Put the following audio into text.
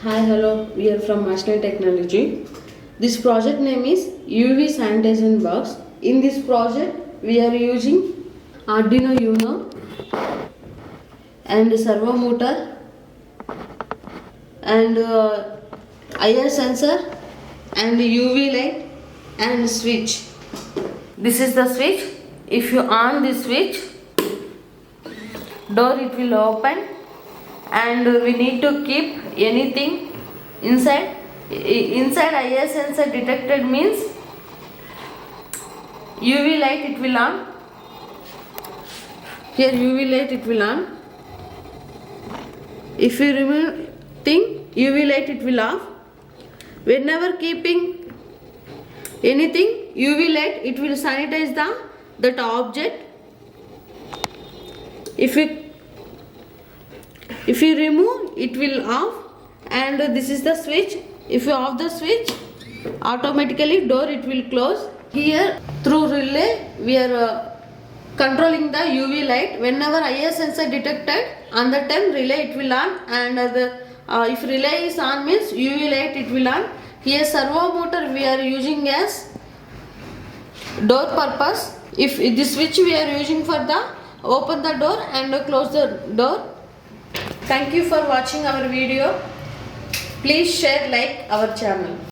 Hi, hello, we are from Aislyn Technology. This project name is UV Sanitizer Box. In this project, we are using Arduino Uno and servo motor and IR sensor and UV light and switch. This is the switch. If you on this switch, door it will open, and we need to keep anything inside. Inside IR sensor detected means UV light it will on. Here UV light it will on. If you remove thing, UV light it will off. Whenever keeping anything, UV light it will sanitize that object. If you remove, it will off. And this is the switch. If you off the switch, automatically door it will close. Here through relay we are controlling the UV light. Whenever IR sensor detected, on the time relay it will on, and if relay is on means UV light it will on. Here servo motor we are using as door purpose. If this switch we are using for the open the door and close the door. Thank you for watching our video. Please share, like our channel.